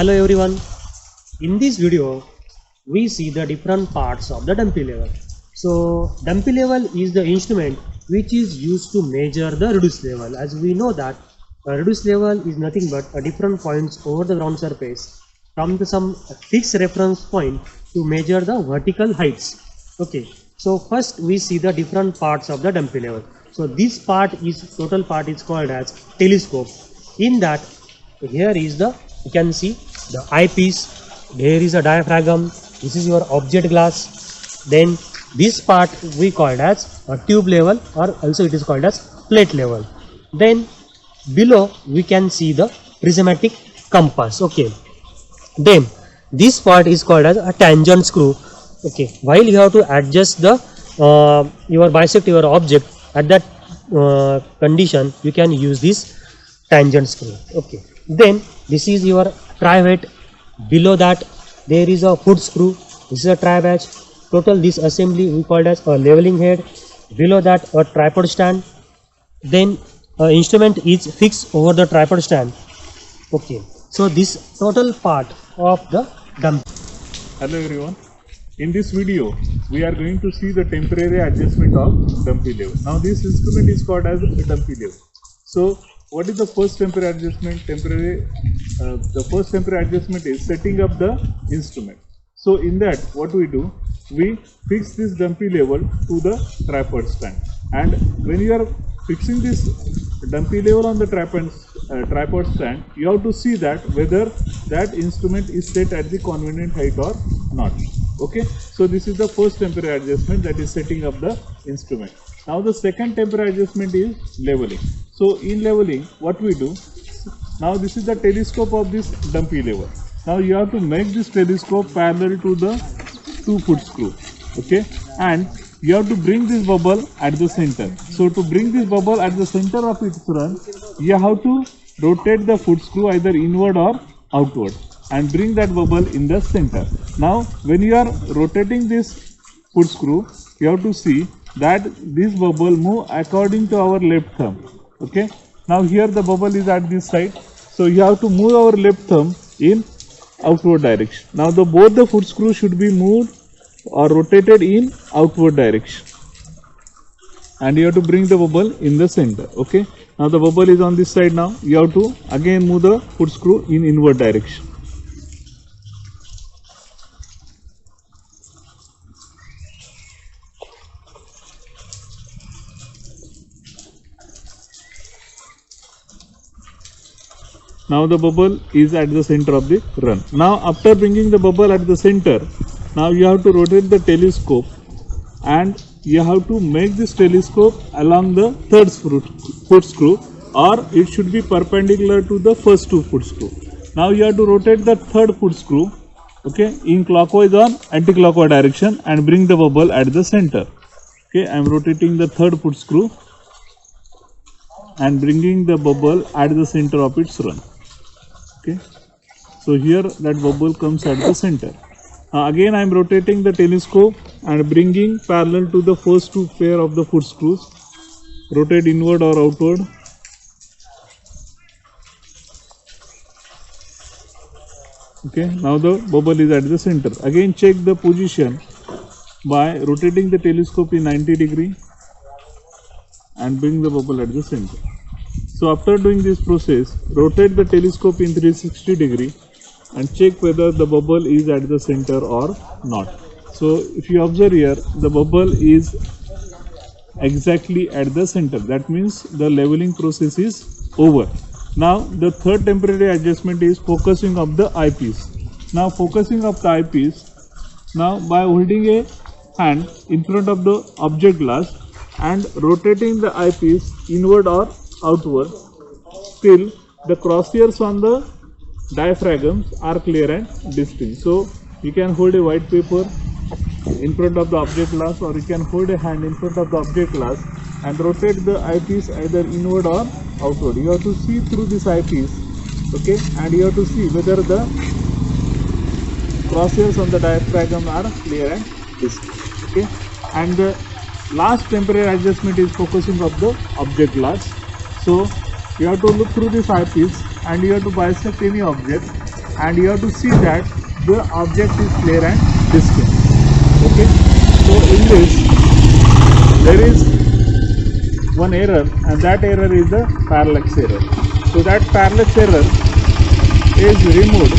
Hello everyone. In this video, we see the different parts of the dumpy level. So dumpy level is the instrument which is used to measure the reduced level. As we know that a reduced level is nothing but a different points over the ground surface from some fixed reference point to measure the vertical heights. Okay. So first we see the different parts of the dumpy level. So this total part is called as telescope. In that, here is you can see the eyepiece, there is a diaphragm, this is your object glass, then this part we called as a tube level, or also it is called as plate level. Then below we can see the prismatic compass. Okay, then this part is called as a tangent screw. Okay, while you have to adjust the your bisect your object at that condition, you can use this tangent screw. Okay, then this is your trivet. Below that there is a foot screw, this is a tri batch. Total this assembly we called as a leveling head. Below that a tripod stand, then instrument is fixed over the tripod stand. Okay, so this total part of the dump. Hello everyone. In this video, we are going to see the temporary adjustment of dumpy level. Now this instrument is called as a dumpy level. So what is the first temporary adjustment? The first temporary adjustment is setting up the instrument. So in that, what we do, we fix this dumpy level to the tripod stand. And when you are fixing this dumpy level on the tripod stand, you have to see that whether that instrument is set at the convenient height or not. Okay, so this is the first temporary adjustment, that is setting up the instrument. Now the second temporary adjustment is leveling. So in leveling, what we do, now this is the telescope of this dumpy level. Now you have to make this telescope parallel to the 2-foot screw. Okay, and you have to bring this bubble at the center. So to bring this bubble at the center of its run, you have to rotate the foot screw either inward or outward and bring that bubble in the center. Now when you are rotating this foot screw, you have to see that this bubble move according to our left thumb. Okay, now here the bubble is at this side, so you have to move our left thumb in outward direction. Now both the foot screws should be moved or rotated in outward direction, and you have to bring the bubble in the center. Okay, now the bubble is on this side. Now you have to again move the foot screw in inward direction. Now the bubble is at the center of the run. Now after bringing the bubble at the center, now you have to rotate the telescope and you have to make this telescope along the third foot screw, or it should be perpendicular to the first 2 foot screw. Now you have to rotate the third foot screw, okay, in clockwise or anti-clockwise direction and bring the bubble at the center. Okay, I am rotating the third foot screw and bringing the bubble at the center of its run. Okay, so here that bubble comes at the center. Again I am rotating the telescope and bringing parallel to the first 2 pair of the foot screws. Rotate inward or outward. Okay, now the bubble is at the center. Again check the position by rotating the telescope in 90 degree and bring the bubble at the center. So after doing this process, rotate the telescope in 360 degree and check whether the bubble is at the center or not. So if you observe here, the bubble is exactly at the center. That means the leveling process is over. Now the third temporary adjustment is focusing of the eyepiece. Now focusing of the eyepiece, now by holding a hand in front of the object glass and rotating the eyepiece inward or outward till the crosshairs on the diaphragms are clear and distinct. So you can hold a white paper in front of the object glass, or you can hold a hand in front of the object glass and rotate the eyepiece either inward or outward. You have to see through this eyepiece, okay, and you have to see whether the crosshairs on the diaphragm are clear and distinct. Okay, and the last temporary adjustment is focusing of the object glass. So you have to look through this eyepiece and you have to bisect any object and you have to see that the object is clear and distinct. Okay, so in this there is one error, and that error is the parallax error. So that parallax error is removed.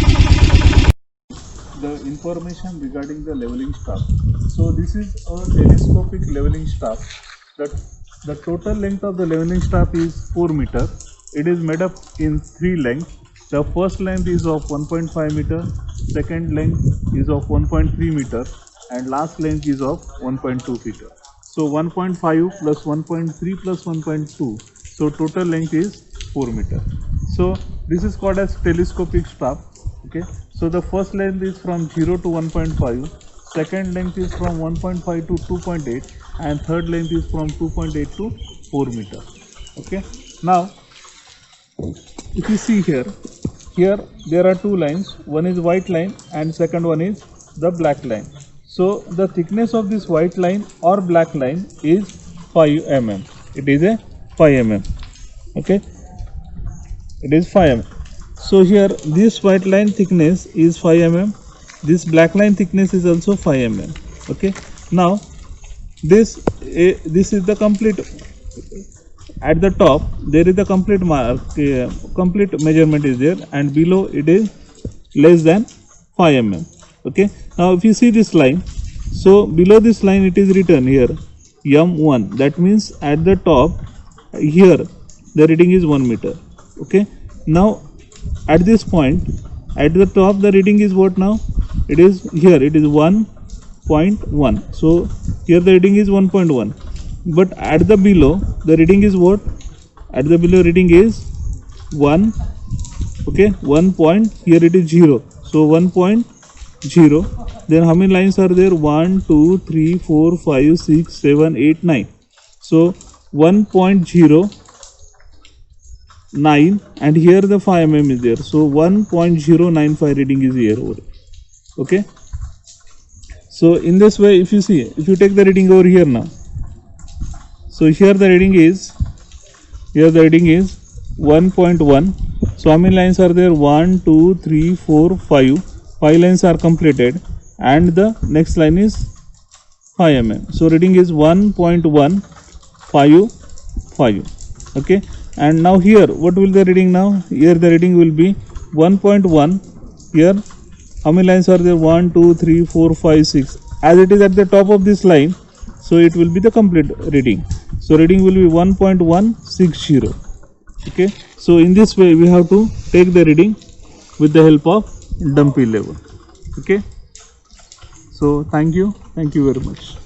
The information regarding the leveling staff. So this is a telescopic leveling staff. The total length of the leveling staff is 4 meter. It is made up in 3 lengths. The first length is of 1.5 meter, second length is of 1.3 meter, and last length is of 1.2 meter. So 1.5 plus 1.3 plus 1.2. So total length is 4 meter. So this is called as telescopic staff. Okay. So the first length is from 0 to 1.5, second length is from 1.5 to 2.8, and third length is from 2.8 to 4 meter. Okay. Now if you see here there are two lines. One is white line and second one is the black line. So the thickness of this white line or black line is 5 mm. It is a 5 mm. Okay, it is 5 mm. So here this white line thickness is 5 mm. This black line thickness is also 5 mm. Okay. Now this is the complete. At the top there is the complete complete measurement is there, and below it is less than 5 mm. Okay. Now if you see this line, so below this line it is written here M1. That means at the top here the reading is 1 meter. Okay. Now at this point at the top the reading is what now? It is here, it is 1.1. So here the reading is 1.1. But at the below the reading is what? At the below reading is 1. Okay, 1 point, here it is 0. So 1.0. Then how many lines are there? 1, 2, 3, 4, 5, 6, 7, 8, 9. So 1.09, and here the 5 mm is there. So 1.095 reading is here over. Okay. So in this way, if you see, if you take the reading over here now. So here the reading is 1.1. So how many lines are there? 1, 2, 3, 4, 5. 5 lines are completed, and the next line is 5 mm. So reading is 1.155. Okay. And now here what will the reading now? Here the reading will be 1.1. Here how many lines are there? 1, 2, 3, 4, 5, 6. As it is at the top of this line, so it will be the complete reading. So reading will be 1.160. Okay. So in this way we have to take the reading with the help of dumpy level. Okay. So thank you very much.